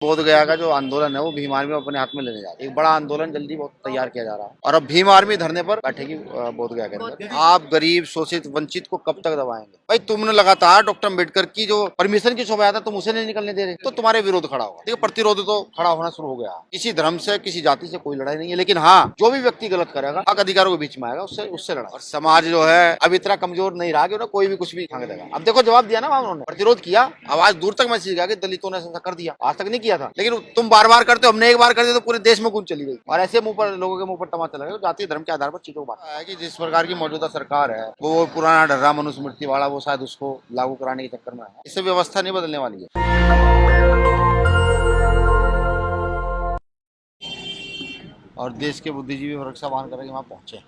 बोध गया का जो आंदोलन है वो भीम आर्मी अपने हाथ में लेने जा रही है। एक बड़ा आंदोलन जल्दी बहुत तैयार किया जा रहा है और अब भीम आर्मी धरने पर बैठेगी बोध गया के अंदर। आप गरीब शोषित वंचित को कब तक दबाएंगे? भाई तुमने लगातार डॉक्टर अम्बेडकर की जो परमिशन की शोभायात्रा तुम उसे नहीं निकलने दे रहे, तो तुम्हारे विरोध खड़ा होगा। देखिए प्रतिरोध तो खड़ा होना शुरू हो गया। किसी धर्म से किसी जाति से कोई लड़ाई नहीं है, लेकिन हाँ जो भी व्यक्ति गलत करेगा हक अधिकारों के बीच में आएगा उससे उससे लड़ा। और समाज जो है अब इतना कमजोर नहीं रहा कि उन्हें कोई भी कुछ भी खाने देगा। अब देखो जवाब दिया ना उन्होंने, प्रतिरोध किया, आवाज दूर तक मैसेज गया कि दलितों ने ऐसा कर दिया, आज तक नहीं किया था, लेकिन तुम बार बार करते हो, हमने एक बार कर दिया तो पूरे देश में गूंज चली गई और ऐसे मुंह पर लोगों के मुंह पर तमाचा लगा जातीय धर्म के आधार पर चीजों को बात है कि जिस प्रकार की मौजूदा सरकार है वो पुराना डर्रा मनुस्मृति वाला वो शायद उसको लागू कराने के चक्कर में है। इससे व्यवस्था नहीं बदलने वाली है। और देश के बुद्धिजीवी वर्ग से आह्वान करें कि वहाँ पहुंचे।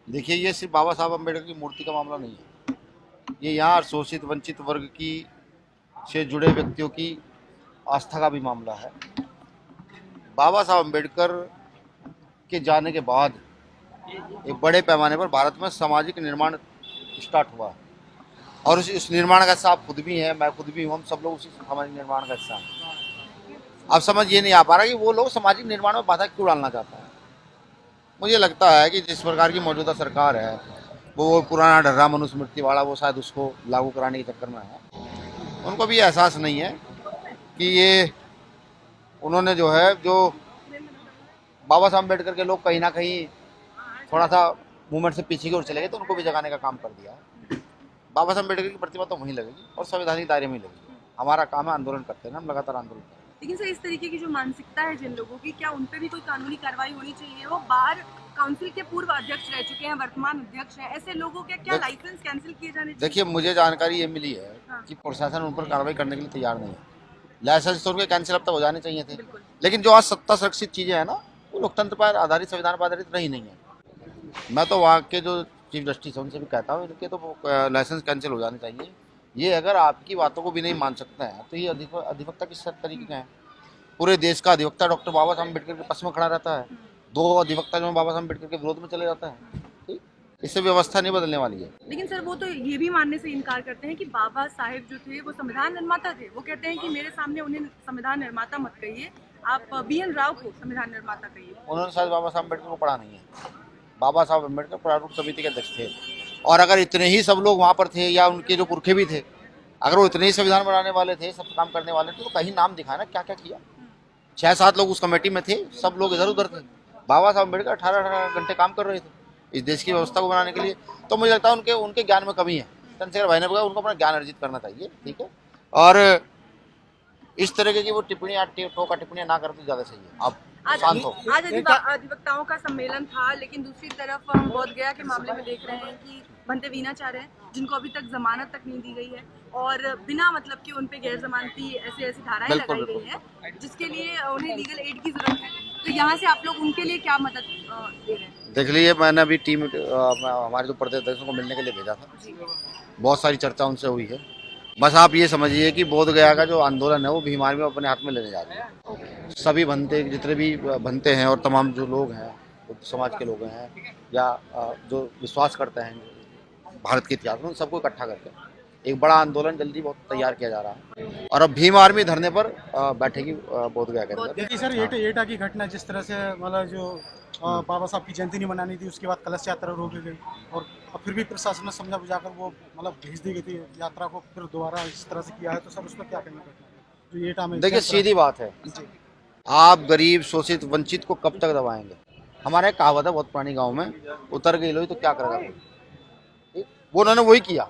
देखिए ये सिर्फ बाबा साहब अम्बेडकर की मूर्ति का मामला नहीं है, ये यहाँ शोषित वंचित वर्ग की से जुड़े व्यक्तियों की आस्था का भी मामला है। बाबा साहब अम्बेडकर के जाने के बाद एक बड़े पैमाने पर भारत में सामाजिक निर्माण स्टार्ट हुआ और उस निर्माण का हिस्सा आप खुद भी हैं, मैं खुद भी हूँ, हम सब लोग उसी सामाजिक निर्माण का हिस्सा हैं। अब समझ ये नहीं आ पा रहा कि वो लोग सामाजिक निर्माण में बाधा क्यों डालना चाहता है। मुझे लगता है कि जिस प्रकार की मौजूदा सरकार है वो पुराना डर्रा मनुस्मृति वाला वो शायद उसको लागू कराने के चक्कर में है। उनको भी एहसास नहीं है कि ये उन्होंने जो है जो बाबा साहब अम्बेडकर के लोग कहीं ना कहीं थोड़ा सा मूवमेंट से पीछे की ओर चले गए, तो उनको भी जगाने का काम कर दिया है। बाबा साहब अम्बेडकर की प्रतिमा तो वहीं लगेगी और संवैधानिक दायरे में ही लगेगी। हमारा काम है आंदोलन करते हैं, हम लगातार आंदोलन करते हैं। लेकिन सर इस तरीके की जो मानसिकता है जिन लोगों की, क्या उन पर भी कोई कानूनी कार्रवाई होनी चाहिए? वो बार काउंसिल के पूर्व अध्यक्ष रह चुके हैं, वर्तमान अध्यक्ष हैं, ऐसे लोगों के क्या लाइसेंस कैंसिल किए जाने चाहिए? देखिए मुझे जानकारी ये मिली है कि प्रशासन उन पर कार्रवाई करने के लिए तैयार नहीं है। लाइसेंस तो उनके कैंसिल अब तक हो जाने चाहिए थे, लेकिन जो आज सत्ता सुरक्षित चीजें हैं ना वो लोकतंत्र पर आधारित संविधान पर आधारित रही नहीं है। मैं तो वहाँ के जो चीफ जस्टिस है उनसे भी कहता हूँ इनके तो लाइसेंस कैंसिल हो जाने चाहिए। ये अगर आपकी बातों को भी नहीं मान सकते हैं तो ये अधिवक्ता किस तरीके का है? पूरे देश का अधिवक्ता डॉक्टर बाबा साहब अम्बेडकर के पक्ष में खड़ा रहता है, दो अधिवक्ता जो बाबा साहब अम्बेडकर के विरोध में चले जाता है। ठीक, इससे व्यवस्था नहीं बदलने वाली है। लेकिन सर वो तो ये भी मानने से इनकार करते हैं कि बाबा साहेब जो थे वो संविधान निर्माता थे। वो कहते हैं कि मेरे सामने उन्हें संविधान निर्माता मत कहिए, आप BN राव को संविधान निर्माता कहिए। उन्होंने शायद बाबा साहब अम्बेडकर को पढ़ा नहीं है। बाबा साहब अम्बेडकर प्रारूप समिति के अध्यक्ष थे और अगर इतने ही सब लोग वहाँ पर थे या उनके जो पुरखे भी थे, अगर वो इतने ही संविधान बनाने वाले थे, सब काम करने वाले थे, तो कहीं नाम दिखाए ना क्या क्या किया। 6-7 लोग उस कमेटी में थे, सब लोग इधर उधर थे। बाबा साहब अम्बेडकर 18 घंटे काम कर रहे थे इस देश की व्यवस्था को बनाने के लिए। तो मुझे लगता है उनके ज्ञान में कमी है। चंद्रशेखर भाई ने कहा उनको अपना ज्ञान अर्जित करना चाहिए, ठीक है, और इस तरह की वो टिप्पणियाँ टोका टिप्पणियाँ ना करते ज़्यादा सही है। आप शांत हो। आज अधिवक्ताओं का सम्मेलन था, लेकिन दूसरी तरफ हम बोध गया के मामले में देख रहे हैं कि भंते वीणाचार्य हैं जिनको अभी तक जमानत तक नहीं दी गई है और बिना मतलब कि उन पे गैर जमानती ऐसी धाराएं लगाई गई हैं जिसके लिए उन्हें लीगल एड की जरूरत है। तो यहाँ से आप लोग उनके लिए क्या मदद दे रहे हैं? देख लीजिए, मैंने अभी टीम हमारे जो प्रदेश अध्यक्षों को मिलने के लिए भेजा था, बहुत सारी चर्चा उनसे हुई है। बस आप ये समझिए कि बोध गया का जो आंदोलन है वो भीम आर्मी अपने हाथ में लेने जा रही है। सभी भंते जितने भी भंते हैं और तमाम जो लोग हैं समाज के लोग हैं या जो विश्वास करते हैं भारत के इतिहास में, उन सबको इकट्ठा करके एक बड़ा आंदोलन जल्दी बहुत तैयार किया जा रहा है और अब भीम आर्मी धरने पर बैठेगी बोध गया के अंदर। देखिए सर, एटा की घटना जिस तरह से मतलब जो बाबा साहब की जयंती नहीं मनानी थी, उसके बाद कलश यात्रा रोक गई और फिर भी प्रशासन ने समझा बुझाकर वो मतलब भेज दी गई थी यात्रा को, फिर दोबारा इस तरह से किया है। तो सर उस पर क्या कहना चाहते हैं जो एटा में? देखिए सीधी बात है, आप गरीब शोषित वंचित को कब तक दबाएंगे? हमारा एक कहावत है बहुत पुरानी, गाँव में उतर गई लोई तो क्या करेगा कोई। वो उन्होंने वही किया।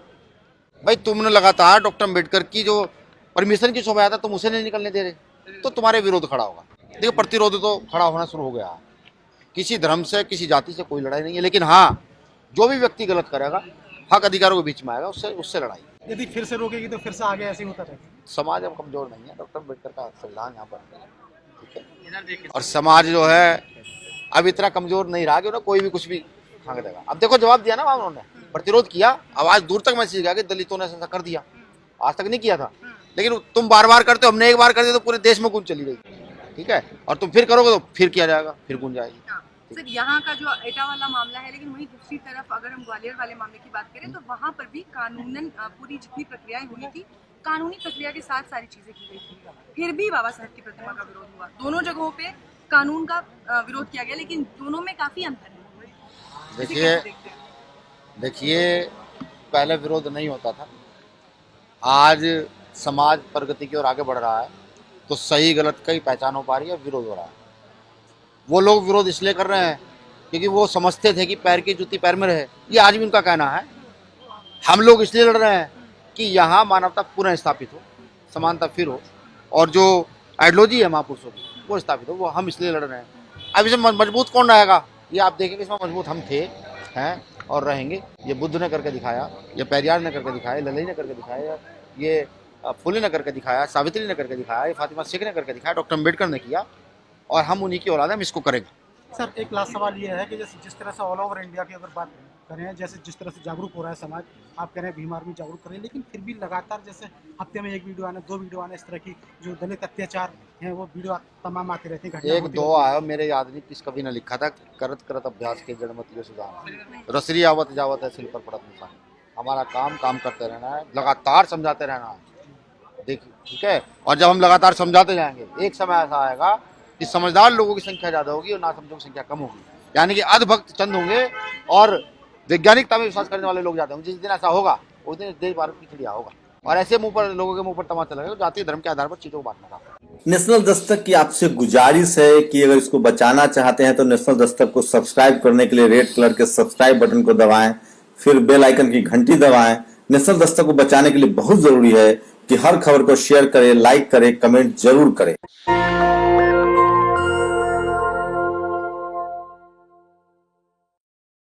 भाई तुमने लगातार डॉक्टर अम्बेडकर की जो परमिशन की शोभायात्रा तुम उसे नहीं निकलने दे रहे, तो तुम्हारे विरोध खड़ा होगा। देखिए प्रतिरोध तो खड़ा होना शुरू हो गया। किसी धर्म से किसी जाति से कोई लड़ाई नहीं है, लेकिन हाँ जो भी व्यक्ति गलत करेगा हक अधिकारों के बीच में आएगा उससे लड़ाई। यदि फिर से रोकेगी तो फिर से आगे ऐसे ही होता रहेगा। समाज अब कमजोर नहीं है, डॉक्टर अम्बेडकर का संविधान यहाँ पर, ठीक है, और समाज जो है अब इतना कमजोर नहीं रहा कि उन्हें कोई भी कुछ भी खाने देगा। अब देखो जवाब दिया ना उन्होंने, प्रतिरोध किया, आवाज दूर तक मैसेज गया कि दलितों ने ऐसा कर दिया, आज तक नहीं किया था, लेकिन तुम बार बार करते हो, हमने एक बार कर दिया तो पूरे देश में गूंज चली गई, ठीक है, और तुम फिर करोगे तो फिर किया जाएगा, फिर गूंज जाएगी। सर यहाँ का जो एटा वाला मामला है, लेकिन वहीं दूसरी तरफ अगर हम ग्वालियर वाले मामले की बात करें तो वहाँ पर भी कानूनन पूरी जितनी प्रक्रियाएं हुई थी कानूनी प्रक्रिया के साथ सारी चीजें की गई थी, फिर भी बाबा साहब की प्रतिमा का विरोध हुआ। दोनों जगहों पे कानून का विरोध किया गया, लेकिन दोनों में काफी अंतर है। देखिए पहले विरोध नहीं होता था, आज समाज प्रगति की ओर आगे बढ़ रहा है तो सही गलत का ही पहचान हो पा रही है, विरोध हो रहा है। वो लोग विरोध इसलिए कर रहे हैं क्योंकि वो समझते थे कि पैर की जूती पैर में रहे, ये आज भी उनका कहना है। हम लोग इसलिए लड़ रहे हैं कि यहाँ मानवता पुनः स्थापित हो, समानता फिर हो, और जो आइडियोलॉजी है महापुरुषों की वो स्थापित हो, वो हम इसलिए लड़ रहे हैं। अब इसमें मजबूत कौन रहेगा, ये आप देखेंगे, इसमें मजबूत हम थे, हैं और रहेंगे। ये बुद्ध ने करके दिखाया, ये पेरियार ने करके दिखाया, ललई ने करके दिखाया, ये फुले ने करके दिखाया, सावित्री ने करके दिखाया, ये फातिमा शेख ने करके दिखाया, डॉक्टर अम्बेडकर ने किया, और हम उन्हीं की औलाद हैं, हम इसको करेंगे। सर एक लास्ट सवाल ये है कि जैसे जिस तरह से ऑल ओवर इंडिया की अगर बात करें, जैसे जिस तरह से जागरूक हो रहा है समाज, आप कह रहे हैं भीम आर्मी जागरूक कर रही है, लेकिन फिर भी लगातार जैसे हफ्ते में एक वीडियो आना, 2 वीडियो आना, इस तरह की जो दलित अत्याचार हैं वो वीडियो तमाम आते रहते हैं, घटना एक होती दो रहती है। आया, मेरे याद नहीं किस कवि ने लिखा था, करत करत अभ्यास के जड़मति सुधार, रसरी आवत जावत है सिल पर पड़त निशान। हमारा काम करते रहना है, लगातार समझाते रहना है, देखिए ठीक है। और जब हम लगातार समझाते जाएंगे, एक समय ऐसा आएगा कि समझदार लोगों की संख्या ज्यादा होगी और नासमझों की संख्या कम होगी, यानी कि अधभक्त चंद होंगे और वैज्ञानिकता में विश्वास करने वाले लोग ज्यादा होंगे। जिस दिन ऐसा होगा उस दिन देश भारत की चिड़िया होगा, और ऐसे लोगों के मुंह पर तमाचा लगेगा जाति धर्म के आधार पर चीजों को बांटना चाहता है। नेशनल दस्तक की आपसे गुजारिश है कि अगर इसको बचाना चाहते हैं तो नेशनल दस्तक को सब्सक्राइब करने के लिए रेड कलर के सब्सक्राइब बटन को दबाएं, फिर बेल आइकन की घंटी दबाएं। नेशनल दस्तक को बचाने के लिए बहुत जरूरी है कि हर खबर को शेयर करें, लाइक करें, कमेंट जरूर करें।